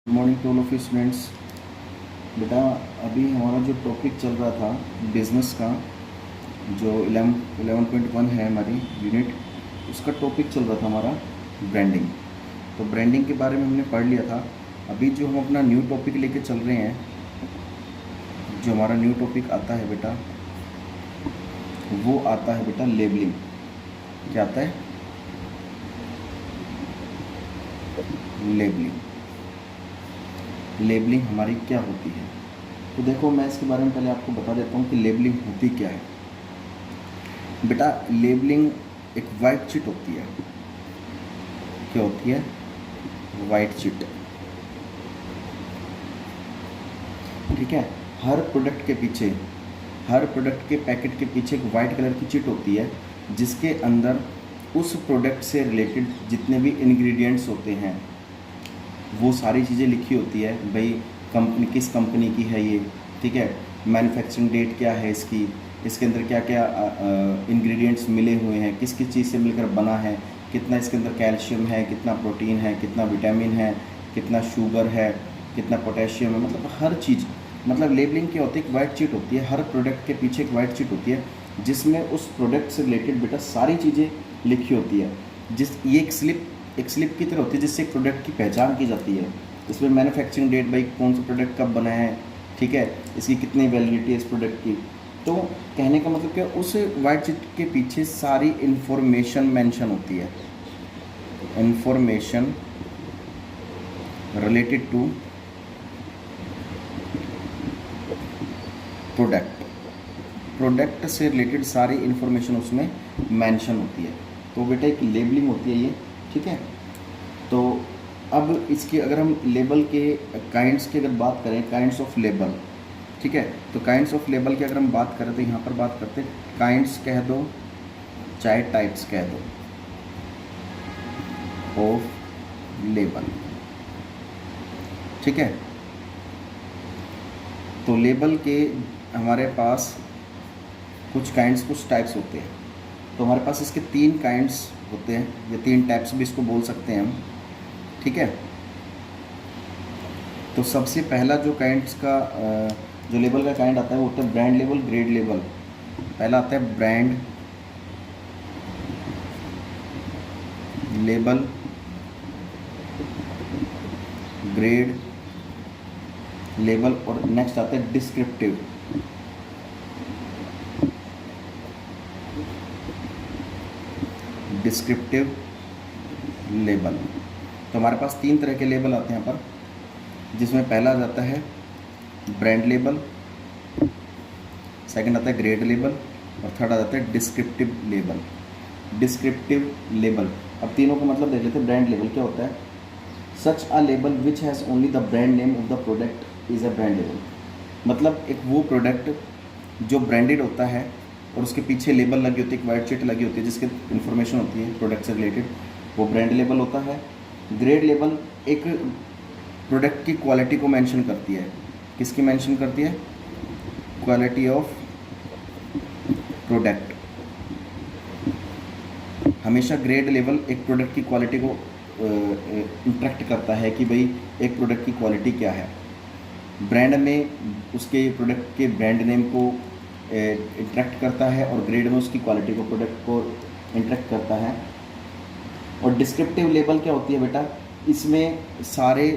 Good morning to all of you students. बेटा अभी हमारा जो टॉपिक चल रहा था बिजनेस का, जो 11.1 है हमारी यूनिट, उसका टॉपिक चल रहा था हमारा ब्रांडिंग। तो ब्रांडिंग के बारे में हमने पढ़ लिया था। अभी जो हम अपना न्यू टॉपिक लेके चल रहे हैं, जो हमारा न्यू टॉपिक आता है बेटा, वो आता है बेटा लेबलिंग। क्या आता है? लेबलिंग। लेबलिंग हमारी क्या होती है? तो देखो, मैं इसके बारे में पहले आपको बता देता हूँ कि लेबलिंग होती क्या है। बेटा लेबलिंग एक वाइट चिट होती है। क्या होती है? White chit. ठीक है। हर प्रोडक्ट के पीछे, हर प्रोडक्ट के पैकेट के पीछे एक वाइट कलर की चिट होती है, जिसके अंदर उस प्रोडक्ट से रिलेटेड जितने भी इंग्रेडिएंट्स होते हैं वो सारी चीज़ें लिखी होती है। भाई कंपनी किस कंपनी की है ये, ठीक है, मैन्युफैक्चरिंग डेट क्या है इसकी, इसके अंदर क्या क्या इंग्रेडिएंट्स मिले हुए हैं, किस किस चीज़ से मिलकर बना है, कितना इसके अंदर कैल्शियम है, कितना प्रोटीन है, कितना विटामिन है, कितना शुगर है, कितना पोटेशियम है, मतलब हर चीज़। मतलब लेबलिंग क्या होती है? एक वाइट चिट होती है, हर प्रोडक्ट के पीछे एक वाइट चिट होती है जिसमें उस प्रोडक्ट से रिलेटेड बेटा सारी चीज़ें लिखी होती है। ये एक स्लिप की तरह होती है जिससे एक प्रोडक्ट की पहचान की जाती है। इसमें मैन्युफैक्चरिंग डेट, भाई कौन सा प्रोडक्ट कब बना है, ठीक है, इसकी कितनी वैलिडिटी है इस प्रोडक्ट की। तो कहने का मतलब क्या, उस वाइट चिट के पीछे सारी इन्फॉर्मेशन मेंशन होती है। इन्फॉर्मेशन रिलेटेड टू प्रोडक्ट से रिलेटेड सारी इन्फॉर्मेशन उसमें मेंशन होती है। तो बेटा एक लेबलिंग होती है ये, ठीक है। तो अब इसकी अगर हम लेबल के काइंड्स की अगर बात करें, काइंड्स ऑफ लेबल, ठीक है, तो काइंड्स ऑफ लेबल की अगर हम बात करें तो यहाँ पर बात करते हैं, काइंड्स कह दो चाहे टाइप्स कह दो ऑफ लेबल, ठीक है। तो लेबल के हमारे पास कुछ काइंड्स, कुछ टाइप्स होते हैं। तो हमारे पास इसके 3 काइंड्स होते हैं, या 3 टाइप्स भी इसको बोल सकते हैं हम, ठीक है। तो सबसे पहला जो काइंड्स का जो लेबल का काइंड आता है वो होता है ब्रांड लेबल, ग्रेड लेबल। पहला आता है ब्रांड लेबल, ग्रेड लेबल, और नेक्स्ट आता है डिस्क्रिप्टिव। Descriptive label. तो हमारे पास 3 तरह के लेबल आते हैं यहाँ पर, जिसमें पहला आ जाता है ब्रांड लेबल, सेकंड आता है ग्रेड लेबल, और थर्ड आ जाता है डिस्क्रिप्टिव लेबल। डिस्क्रिप्टिव लेबल, अब तीनों का मतलब देख लेते हैं। ब्रांड लेबल क्या होता है? Such a label which has only the brand name of the product is a brand label. मतलब एक वो प्रोडक्ट जो ब्रांडेड होता है और उसके पीछे लेबल लगी होती है, एक वाइट शीट लगी होती है जिसकी इन्फॉर्मेशन होती है प्रोडक्ट से रिलेटेड, वो ब्रांड लेबल होता है। ग्रेड लेबल एक प्रोडक्ट की क्वालिटी को मेंशन करती है। किसकी मेंशन करती है? Quality of product. हमेशा ग्रेड लेवल एक प्रोडक्ट की क्वालिटी को इंट्रैक्ट करता है कि भाई एक प्रोडक्ट की क्वालिटी क्या है। ब्रांड में उसके प्रोडक्ट के ब्रांड नेम को इंट्रैक्ट करता है, और ग्रेड में उसकी क्वालिटी को, प्रोडक्ट को इंट्रैक्ट करता है। और डिस्क्रिप्टिव लेबल क्या होती है बेटा? इसमें सारे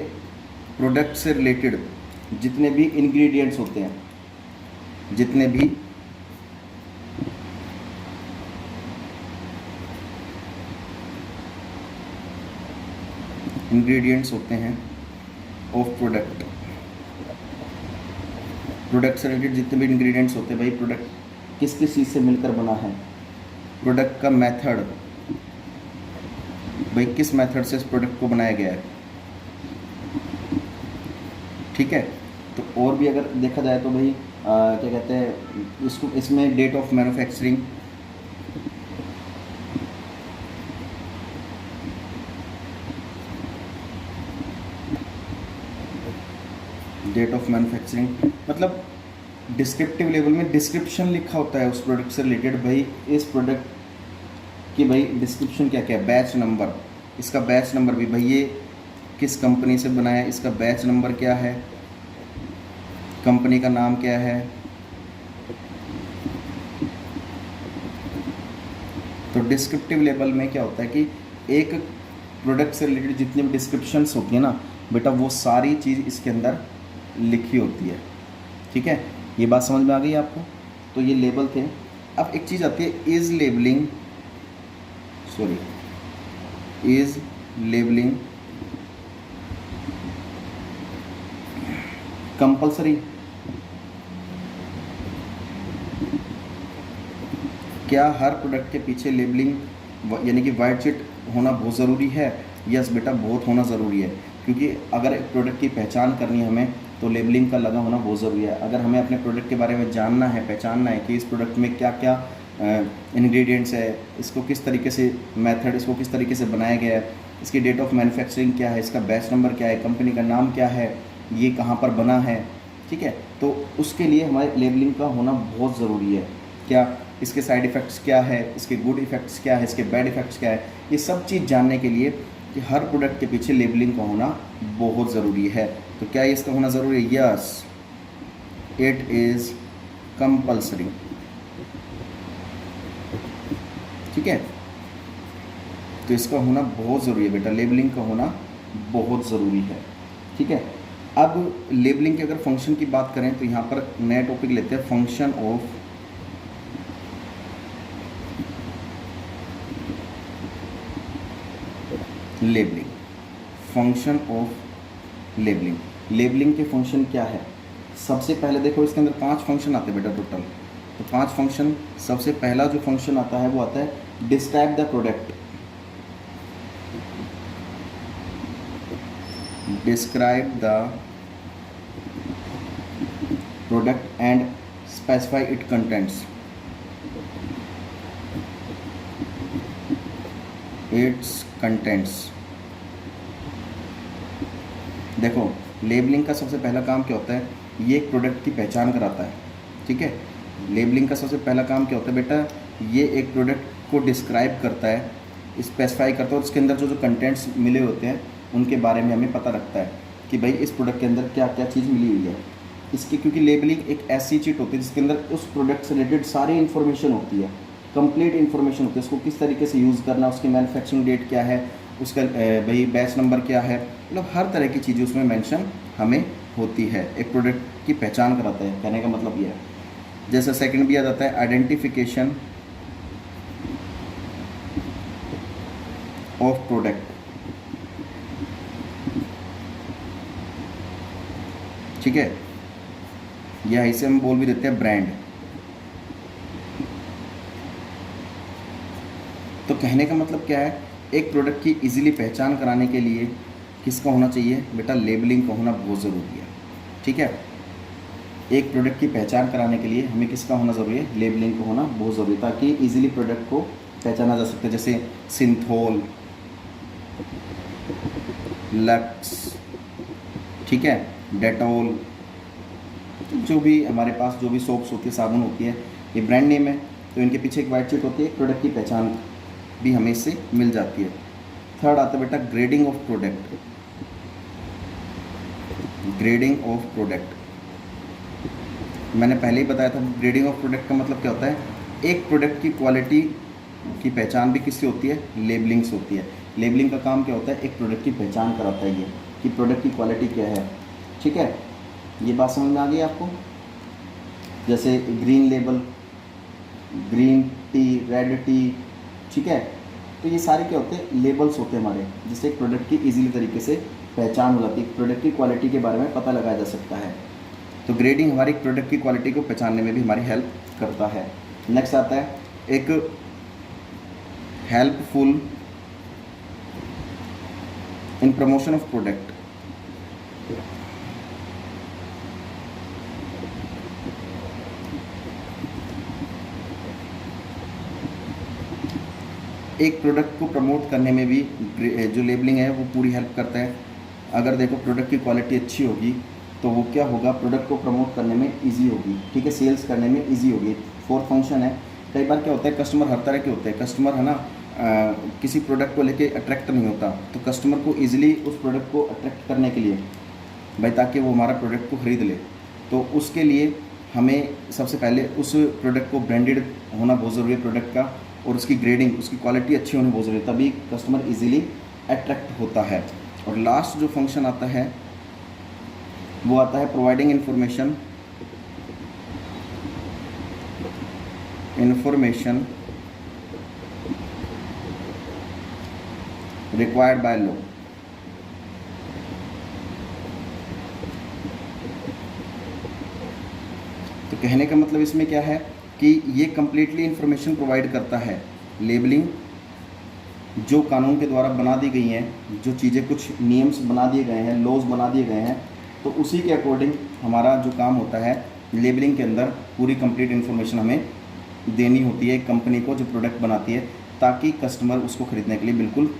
प्रोडक्ट से रिलेटेड जितने भी इंग्रेडिएंट्स होते हैं, जितने भी इंग्रेडिएंट्स होते हैं ऑफ प्रोडक्ट, प्रोडक्ट से रिलेटेड जितने भी इंग्रेडिएंट्स होते हैं, भाई प्रोडक्ट किस किस चीज़ से मिलकर बना है, प्रोडक्ट का मेथड, भाई किस मेथड से इस प्रोडक्ट को बनाया गया है, ठीक है। तो और भी अगर देखा जाए तो भाई क्या कहते हैं इसको, इसमें date of manufacturing, date of manufacturing, मतलब डिस्क्रिप्टिव लेवल में डिस्क्रिप्शन लिखा होता है उस प्रोडक्ट से रिलेटेड। भाई इस प्रोडक्ट की भाई डिस्क्रिप्शन क्या क्या है, बैच नंबर, इसका बैच नंबर भी, भाई ये किस कंपनी से बनाया, इसका बैच नंबर क्या है, कंपनी का नाम क्या है। तो डिस्क्रिप्टिव लेबल में क्या होता है कि एक प्रोडक्ट से रिलेटेड जितनी भी डिस्क्रिप्शंस होती है ना बेटा, वो सारी चीज़ इसके अंदर लिखी होती है। ठीक है, ये बात समझ में आ गई आपको। तो ये लेबल थे। अब एक चीज़ आती है, इज़ लेबलिंग कंपल्सरी। क्या हर प्रोडक्ट के पीछे लेबलिंग यानी कि वाइट शीट होना बहुत ज़रूरी है? यस बेटा, बहुत होना ज़रूरी है, क्योंकि अगर एक प्रोडक्ट की पहचान करनी है हमें तो लेबलिंग का लगा होना बहुत ज़रूरी है। अगर हमें अपने प्रोडक्ट के बारे में जानना है, पहचानना है कि इस प्रोडक्ट में क्या क्या इंग्रेडिएंट्स है, इसको किस तरीके से मेथड, इसको किस तरीके से बनाया गया है, इसकी डेट ऑफ मैन्युफैक्चरिंग क्या है, इसका बैच नंबर क्या है, कंपनी का नाम क्या है, ये कहाँ पर बना है, ठीक है, तो उसके लिए हमारे लेबलिंग का होना बहुत ज़रूरी है। क्या इसके साइड इफ़ेक्ट्स क्या है, इसके गुड इफ़ेक्ट्स क्या है, इसके बैड इफ़ेक्ट्स क्या है, ये सब चीज़ जानने के लिए कि हर प्रोडक्ट के पीछे लेबलिंग का होना बहुत ज़रूरी है। तो क्या इसका होना ज़रूरी है? Yes, it is compulsory. ठीक है, तो इसका होना बहुत ज़रूरी है बेटा, लेबलिंग का होना बहुत ज़रूरी है। ठीक है, अब लेबलिंग के अगर फंक्शन की बात करें तो यहाँ पर नया टॉपिक लेते हैं, function of labelling. Function of labelling, labelling के फंक्शन क्या है? सबसे पहले देखो, इसके अंदर 5 फंक्शन आते हैं बेटा टोटल। तो 5 फंक्शन, सबसे पहला जो फंक्शन आता है वो आता है describe the product. Describe the product and specify it contents. It's contents. देखो, लेबलिंग का सबसे पहला काम क्या होता है? ये एक प्रोडक्ट की पहचान कराता है। ठीक है, लेबलिंग का सबसे पहला काम क्या होता है बेटा? ये एक प्रोडक्ट को डिस्क्राइब करता है, स्पेसिफाई करता है, और उसके अंदर जो जो कंटेंट्स मिले होते हैं उनके बारे में हमें पता लगता है कि भाई इस प्रोडक्ट के अंदर क्या क्या चीज़ मिली हुई है इसकी। क्योंकि लेबलिंग एक ऐसी चीज़ होती है जिसके अंदर उस प्रोडक्ट से रिलेटेड सारी इन्फॉर्मेशन होती है, कंप्लीट इन्फॉर्मेशन होती है, उसको किस तरीके से यूज़ करना, उसकी मैन्युफैक्चरिंग डेट क्या है, उसका भाई बैच नंबर क्या है, मतलब हर तरह की चीज़ें उसमें मेंशन हमें होती है। एक प्रोडक्ट की पहचान कराता है, कहने का मतलब ये है। जैसे सेकंड भी आ जाता है आइडेंटिफिकेशन ऑफ प्रोडक्ट। ठीक है, या इसे हम बोल भी देते हैं ब्रांड। तो कहने का मतलब क्या है? एक प्रोडक्ट की इजीली पहचान कराने के लिए किसका होना चाहिए बेटा? लेबलिंग का होना बहुत ज़रूरी है। ठीक है, एक प्रोडक्ट की पहचान कराने के लिए हमें किसका होना ज़रूरी है? लेबलिंग का होना बहुत ज़रूरी है, ताकि इजीली प्रोडक्ट को पहचाना जा सकता है। जैसे सिंथोल, लक्स, ठीक है, डेटोल, जो भी हमारे पास जो भी सोप्स होती है, साबुन होती है, ये ब्रांड नेम है, तो इनके पीछे एक वाइट शीट होती है, एक प्रोडक्ट की पहचान भी हमें इससे मिल जाती है। थर्ड आता है बेटा grading of product. Grading of product मैंने पहले ही बताया था। ग्रेडिंग ऑफ प्रोडक्ट का मतलब क्या होता है? एक प्रोडक्ट की क्वालिटी की पहचान भी किससे होती है? लेबलिंग से होती है। लेबलिंग का काम क्या होता है? एक प्रोडक्ट की पहचान कराता है ये कि प्रोडक्ट की क्वालिटी क्या है। ठीक है, ये बात समझ में आ गई आपको? जैसे green label, green tea, red T, ठीक है, तो ये सारे क्या होते हैं? लेबल्स होते हैं हमारे, जिससे एक प्रोडक्ट की इजीली तरीके से पहचान हो जाती है, प्रोडक्ट की क्वालिटी के बारे में पता लगाया जा सकता है। तो ग्रेडिंग हमारी प्रोडक्ट की क्वालिटी को पहचानने में भी हमारी हेल्प करता है। नेक्स्ट आता है एक helpful in promotion of product. एक प्रोडक्ट को प्रमोट करने में भी जो लेबलिंग है वो पूरी हेल्प करता है। अगर देखो प्रोडक्ट की क्वालिटी अच्छी होगी तो वो क्या होगा? प्रोडक्ट को प्रमोट करने में इजी होगी, ठीक है, सेल्स करने में इजी होगी। फोर्थ फंक्शन है, कई बार क्या होता है, कस्टमर हर तरह के होते हैं। कस्टमर है ना, किसी प्रोडक्ट को लेके अट्रैक्ट नहीं होता, तो कस्टमर को ईज़िली उस प्रोडक्ट को अट्रैक्ट करने के लिए भाई, ताकि वो हमारा प्रोडक्ट को ख़रीद ले, तो उसके लिए हमें सबसे पहले उस प्रोडक्ट को ब्रांडेड होना बहुत ज़रूरी है प्रोडक्ट का, और उसकी ग्रेडिंग, उसकी क्वालिटी अच्छी होनी बहुत ज़रूरी है, तभी कस्टमर इजीली अट्रैक्ट होता है। और लास्ट जो फंक्शन आता है वो आता है providing information required by law. तो कहने का मतलब इसमें क्या है कि ये कम्प्लीटली इंफॉर्मेशन प्रोवाइड करता है। लेबलिंग जो कानून के द्वारा बना दी गई हैं, जो चीज़ें कुछ नियम्स बना दिए गए हैं, लॉज बना दिए गए हैं, तो उसी के अकॉर्डिंग हमारा जो काम होता है लेबलिंग के अंदर पूरी कंप्लीट इन्फॉर्मेशन हमें देनी होती है कंपनी को जो प्रोडक्ट बनाती है, ताकि कस्टमर उसको ख़रीदने के लिए बिल्कुल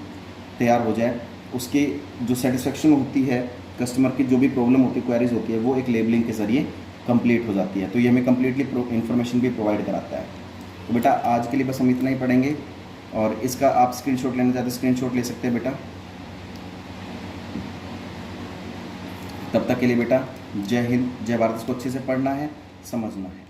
तैयार हो जाए। उसकी जो सेटिस्फेक्शन होती है, कस्टमर की जो भी प्रॉब्लम होती है, क्वेरीज होती है, वो एक लेबलिंग के ज़रिए कंप्लीट हो जाती है। तो ये हमें कम्प्लीटली इन्फॉर्मेशन भी प्रोवाइड कराता है। तो बेटा आज के लिए बस हम इतना ही पढ़ेंगे, और इसका आप स्क्रीनशॉट लेना चाहते हैं स्क्रीनशॉट ले सकते हैं बेटा। तब तक के लिए बेटा जय हिंद जय भारत। इसको अच्छे से पढ़ना है, समझना है।